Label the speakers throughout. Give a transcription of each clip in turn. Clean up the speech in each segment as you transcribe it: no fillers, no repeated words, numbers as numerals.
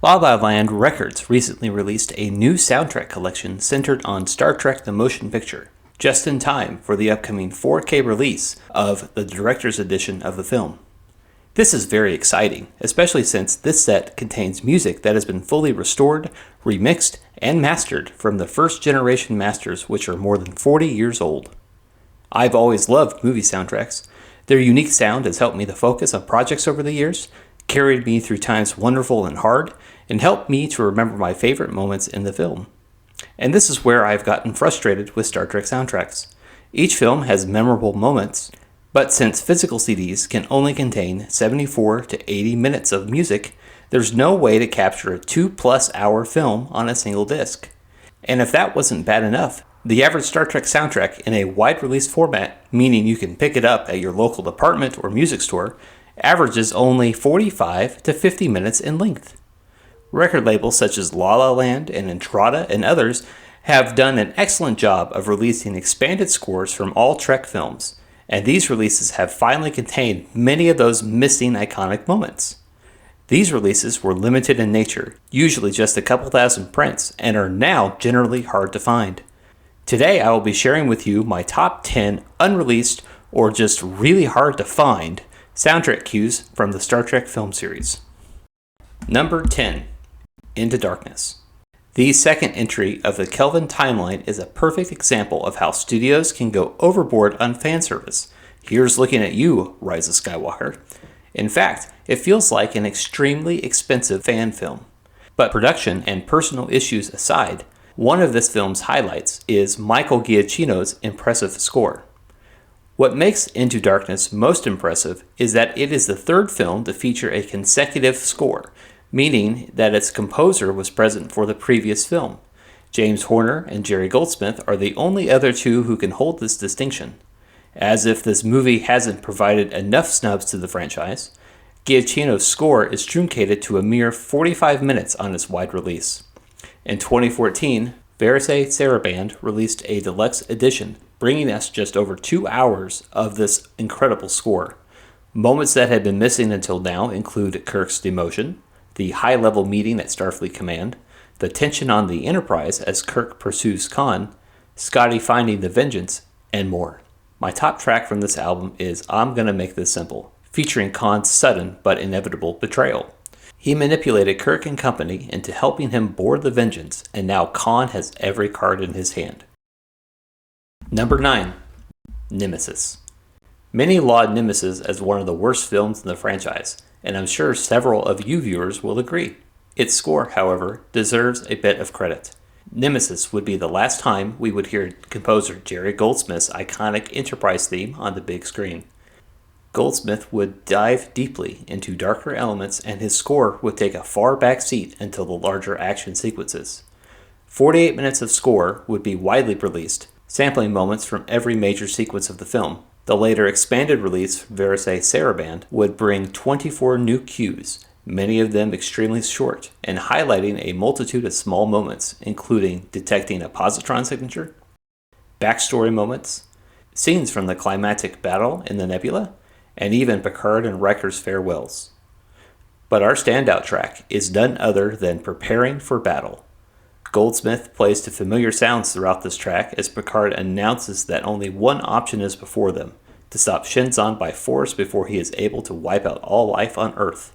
Speaker 1: La La Land Records recently released a new soundtrack collection centered on Star Trek the Motion Picture, just in time for the upcoming 4K release of the director's edition of the film. This is very exciting, especially since this set contains music that has been fully restored, remixed, and mastered from the first generation masters, which are more than 40 years old. I've always loved movie soundtracks. Their unique sound has helped me to focus on projects over the years, carried me through times wonderful and hard, and helped me to remember my favorite moments in the film. And this is where I've gotten frustrated with Star Trek soundtracks. Each film has memorable moments, but since physical CDs can only contain 74 to 80 minutes of music, there's no way to capture a 2+ hour film on a single disc. And if that wasn't bad enough, the average Star Trek soundtrack in a wide release format, meaning you can pick it up at your local department or music store, averages only 45 to 50 minutes in length. Record labels such as La La Land and Entrada and others have done an excellent job of releasing expanded scores from all Trek films, and these releases have finally contained many of those missing iconic moments. These releases were limited in nature, usually just a couple thousand prints, and are now generally hard to find. Today I will be sharing with you my top 10 unreleased or just really hard to find soundtrack cues from the Star Trek film series. Number 10. Into Darkness. The second entry of the Kelvin timeline is a perfect example of how studios can go overboard on fan service. Here's looking at you, Rise of Skywalker. In fact, it feels like an extremely expensive fan film. But production and personal issues aside, one of this film's highlights is Michael Giacchino's impressive score. What makes Into Darkness most impressive is that it is the third film to feature a consecutive score, meaning that its composer was present for the previous film. James Horner and Jerry Goldsmith are the only other two who can hold this distinction. As if this movie hasn't provided enough snubs to the franchise, Giacchino's score is truncated to a mere 45 minutes on its wide release. In 2014, Versailles Sarabande released a deluxe edition, bringing us just over 2 hours of this incredible score. Moments that had been missing until now include Kirk's demotion, the high-level meeting at Starfleet Command, the tension on the Enterprise as Kirk pursues Khan, Scotty finding the Vengeance, and more. My top track from this album is I'm Gonna Make This Simple, featuring Khan's sudden but inevitable betrayal. He manipulated Kirk and company into helping him board the Vengeance, and now Khan has every card in his hand. Number 9. Nemesis. Many laud Nemesis as one of the worst films in the franchise, and I'm sure several of you viewers will agree. Its score, however, deserves a bit of credit. Nemesis would be the last time we would hear composer Jerry Goldsmith's iconic Enterprise theme on the big screen. Goldsmith would dive deeply into darker elements, and his score would take a far back seat until the larger action sequences. 48 minutes of score would be widely released, sampling moments from every major sequence of the film. The later expanded release, Versailles Sarabande, would bring 24 new cues, many of them extremely short, and highlighting a multitude of small moments, including detecting a positron signature, backstory moments, scenes from the climactic battle in the nebula, and even Picard and Riker's farewells. But our standout track is none other than Preparing for Battle. Goldsmith plays to familiar sounds throughout this track as Picard announces that only one option is before them, to stop Shinzon by force before he is able to wipe out all life on Earth.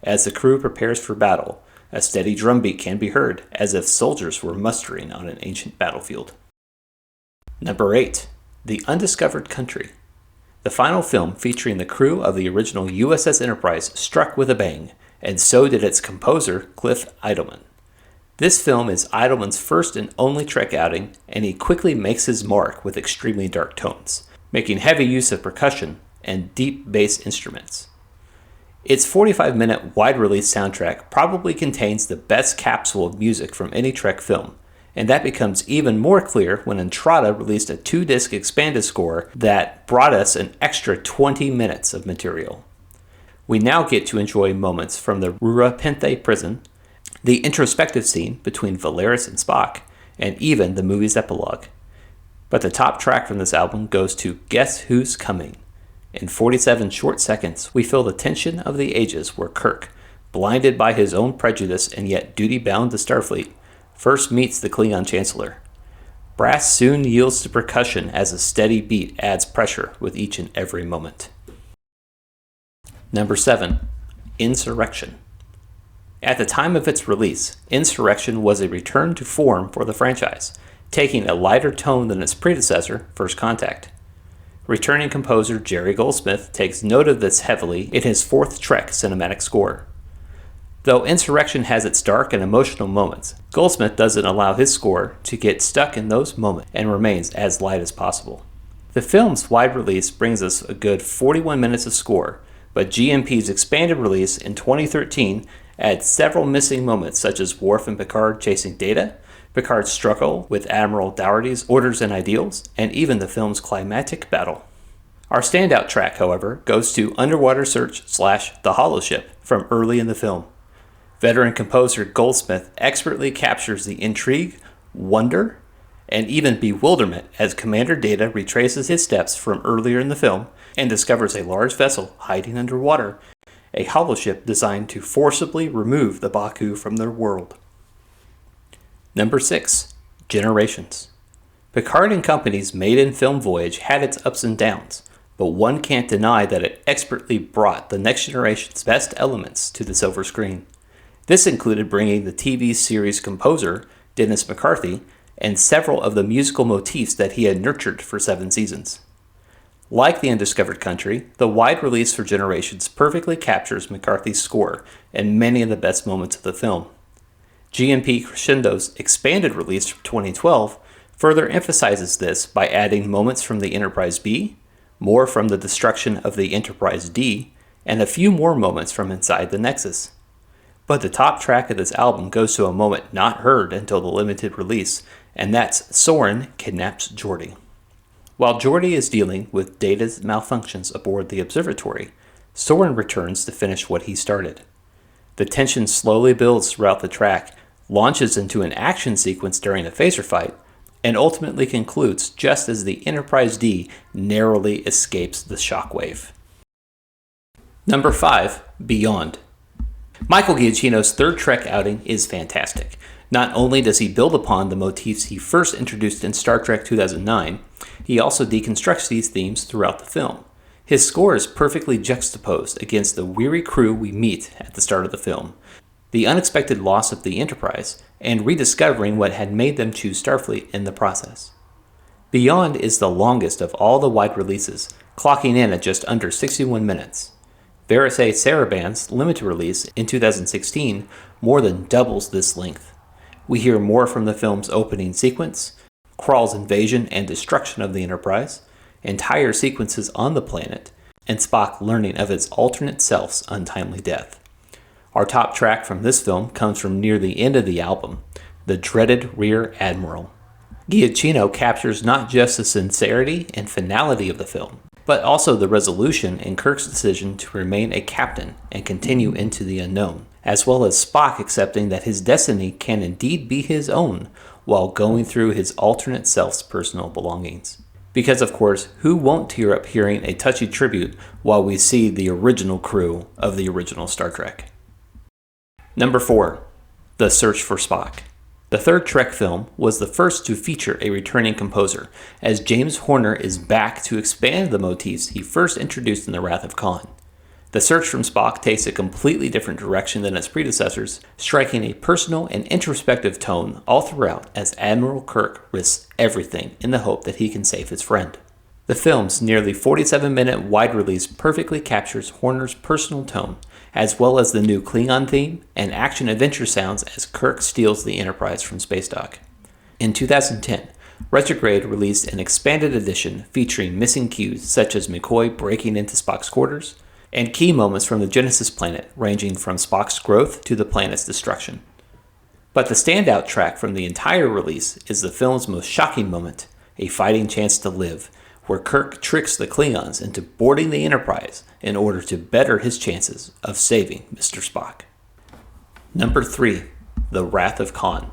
Speaker 1: As the crew prepares for battle, a steady drumbeat can be heard, as if soldiers were mustering on an ancient battlefield. Number 8. The Undiscovered Country. The final film featuring the crew of the original USS Enterprise struck with a bang, and so did its composer, Cliff Idleman. This film is Idleman's first and only Trek outing, and he quickly makes his mark with extremely dark tones, making heavy use of percussion and deep bass instruments. Its 45-minute wide-release soundtrack probably contains the best capsule of music from any Trek film, and that becomes even more clear when Entrada released a 2-disc expanded score that brought us an extra 20 minutes of material. We now get to enjoy moments from the Rura Penthe prison, the introspective scene between Valeris and Spock, and even the movie's epilogue. But the top track from this album goes to Guess Who's Coming. In 47 short seconds, we feel the tension of the ages where Kirk, blinded by his own prejudice and yet duty-bound to Starfleet, first meets the Klingon Chancellor. Brass soon yields to percussion as a steady beat adds pressure with each and every moment. Number 7. Insurrection. At the time of its release, Insurrection was a return to form for the franchise, taking a lighter tone than its predecessor, First Contact. Returning composer Jerry Goldsmith takes note of this heavily in his fourth Trek cinematic score. Though Insurrection has its dark and emotional moments, Goldsmith doesn't allow his score to get stuck in those moments and remains as light as possible. The film's wide release brings us a good 41 minutes of score, but GMP's expanded release in 2013 adds several missing moments such as Worf and Picard chasing Data, Picard's struggle with Admiral Dougherty's orders and ideals, and even the film's climactic battle. Our standout track, however, goes to Underwater Search / The Holoship from early in the film. Veteran composer Goldsmith expertly captures the intrigue, wonder, and even bewilderment as Commander Data retraces his steps from earlier in the film and discovers a large vessel hiding underwater, a holoship designed to forcibly remove the Baku from their world. Number 6. Generations. Picard and Company's maiden film voyage had its ups and downs, but one can't deny that it expertly brought the Next Generation's best elements to the silver screen. This included bringing the TV series composer, Dennis McCarthy, and several of the musical motifs that he had nurtured for 7 seasons. Like the Undiscovered Country, the wide release for Generations perfectly captures McCarthy's score and many of the best moments of the film. GMP Crescendo's expanded release from 2012 further emphasizes this by adding moments from the Enterprise B, more from the destruction of the Enterprise D, and a few more moments from inside the Nexus. But the top track of this album goes to a moment not heard until the limited release, and that's Soren kidnaps Geordi. While Geordi is dealing with Data's malfunctions aboard the observatory, Soren returns to finish what he started. The tension slowly builds throughout the track, launches into an action sequence during a phaser fight, and ultimately concludes just as the Enterprise D narrowly escapes the shockwave. Number 5. Beyond. Michael Giacchino's third Trek outing is fantastic. Not only does he build upon the motifs he first introduced in Star Trek 2009, he also deconstructs these themes throughout the film. His score is perfectly juxtaposed against the weary crew we meet at the start of the film, the unexpected loss of the Enterprise, and rediscovering what had made them choose Starfleet in the process. Beyond is the longest of all the wide releases, clocking in at just under 61 minutes. Verite Saraband's limited release in 2016 more than doubles this length. We hear more from the film's opening sequence, Krall's invasion and destruction of the Enterprise, entire sequences on the planet, and Spock learning of his alternate self's untimely death. Our top track from this film comes from near the end of the album, the dreaded Rear Admiral. Giacchino captures not just the sincerity and finality of the film, but also the resolution in Kirk's decision to remain a captain and continue into the unknown, as well as Spock accepting that his destiny can indeed be his own while going through his alternate self's personal belongings. Because of course, who won't tear up hearing a touchy tribute while we see the original crew of the original Star Trek? Number 4. The Search for Spock. The third Trek film was the first to feature a returning composer, as James Horner is back to expand the motifs he first introduced in The Wrath of Khan. The search from Spock takes a completely different direction than its predecessors, striking a personal and introspective tone all throughout as Admiral Kirk risks everything in the hope that he can save his friend. The film's nearly 47-minute wide release perfectly captures Horner's personal tone, as well as the new Klingon theme and action-adventure sounds as Kirk steals the Enterprise from space dock. In 2010, Retrograde released an expanded edition featuring missing cues such as McCoy breaking into Spock's quarters, and key moments from the Genesis planet ranging from Spock's growth to the planet's destruction. But the standout track from the entire release is the film's most shocking moment, A Fighting Chance to Live, where Kirk tricks the Klingons into boarding the Enterprise in order to better his chances of saving Mr. Spock. Number 3. The Wrath of Khan.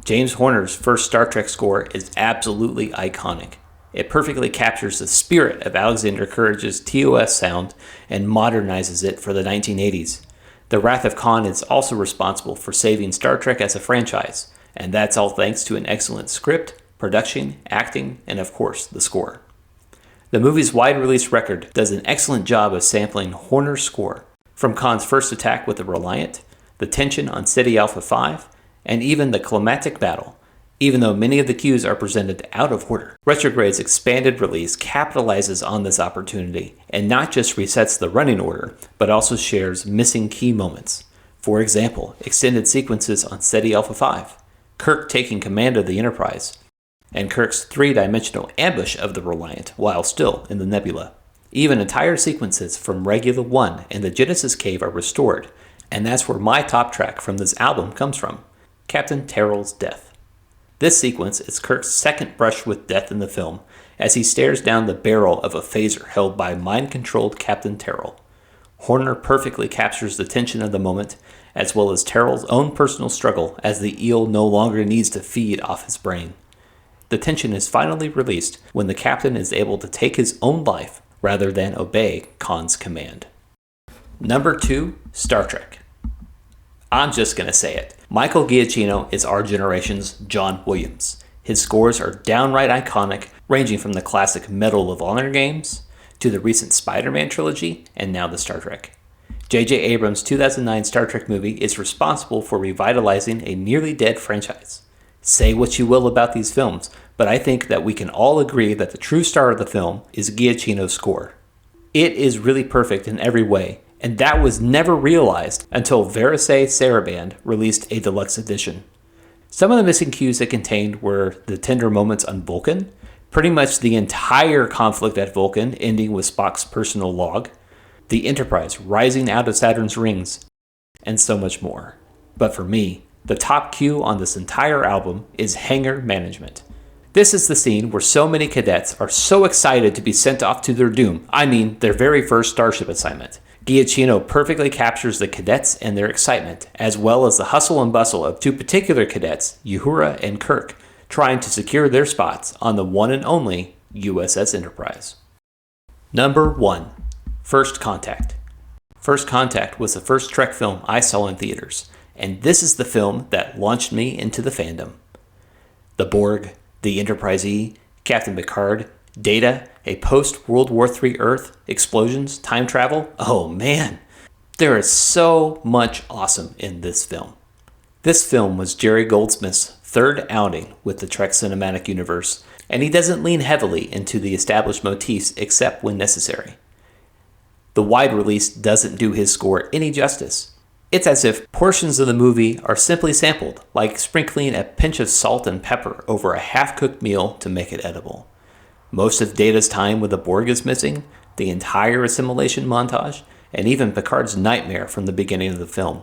Speaker 1: James Horner's first Star Trek score is absolutely iconic. It perfectly captures the spirit of Alexander Courage's TOS sound and modernizes it for the 1980s. The Wrath of Khan is also responsible for saving Star Trek as a franchise, and that's all thanks to an excellent script, production, acting, and of course, the score. The movie's wide release record does an excellent job of sampling Horner's score, from Khan's first attack with the Reliant, the tension on Ceti Alpha 5, and even the climactic battle, even though many of the cues are presented out of order. Retrograde's expanded release capitalizes on this opportunity and not just resets the running order, but also shares missing key moments. For example, extended sequences on Ceti Alpha 5, Kirk taking command of the Enterprise, and Kirk's three-dimensional ambush of the Reliant while still in the nebula. Even entire sequences from Regula 1 and the Genesis Cave are restored, and that's where my top track from this album comes from, Captain Terrell's Death. This sequence is Kirk's second brush with death in the film, as he stares down the barrel of a phaser held by mind-controlled Captain Terrell. Horner perfectly captures the tension of the moment, as well as Terrell's own personal struggle as the eel no longer needs to feed off his brain. The tension is finally released when the captain is able to take his own life rather than obey Khan's command. Number 2, Star Trek. I'm just gonna say it. Michael Giacchino is our generation's John Williams. His scores are downright iconic, ranging from the classic Medal of Honor games to the recent Spider-Man trilogy and now the Star Trek. J.J. Abrams' 2009 Star Trek movie is responsible for revitalizing a nearly dead franchise. Say what you will about these films, but I think that we can all agree that the true star of the film is Giacchino's score. It is really perfect in every way, and that was never realized until Verisay Sarabande released a deluxe edition. Some of the missing cues it contained were the tender moments on Vulcan, pretty much the entire conflict at Vulcan ending with Spock's personal log, the Enterprise rising out of Saturn's rings, and so much more. But for me, the top cue on this entire album is Hangar Management. This is the scene where so many cadets are so excited to be sent off to their doom, I mean their very first starship assignment. Giacchino perfectly captures the cadets and their excitement, as well as the hustle and bustle of two particular cadets, Uhura and Kirk, trying to secure their spots on the one and only USS Enterprise. Number 1. First Contact. First Contact was the first Trek film I saw in theaters, and this is the film that launched me into the fandom. The Borg, the Enterprise E, Captain Picard, Data, a post-World War III Earth, explosions, time travel. Oh man, there is so much awesome in this film. This film was Jerry Goldsmith's third outing with the Trek Cinematic Universe, and he doesn't lean heavily into the established motifs except when necessary. The wide release doesn't do his score any justice. It's as if portions of the movie are simply sampled, like sprinkling a pinch of salt and pepper over a half-cooked meal to make it edible. Most of Data's time with the Borg is missing, the entire assimilation montage, and even Picard's nightmare from the beginning of the film.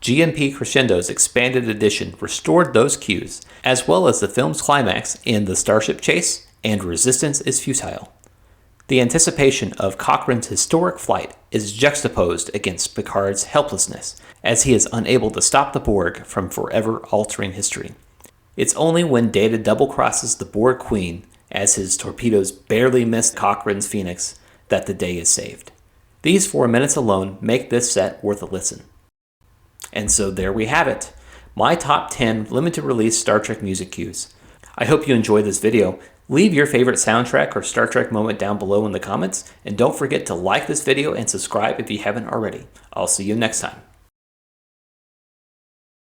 Speaker 1: GMP Crescendo's expanded edition restored those cues, as well as the film's climax in the starship chase and Resistance is Futile. The anticipation of Cochrane's historic flight is juxtaposed against Picard's helplessness, as he is unable to stop the Borg from forever altering history. It's only when Data double-crosses the Borg Queen, as his torpedoes barely miss Cochrane's Phoenix, that the day is saved. These 4 minutes alone make this set worth a listen. And so there we have it, my top 10 limited release Star Trek music cues. I hope you enjoyed this video. Leave your favorite soundtrack or Star Trek moment down below in the comments, and don't forget to like this video and subscribe if you haven't already. I'll see you next time.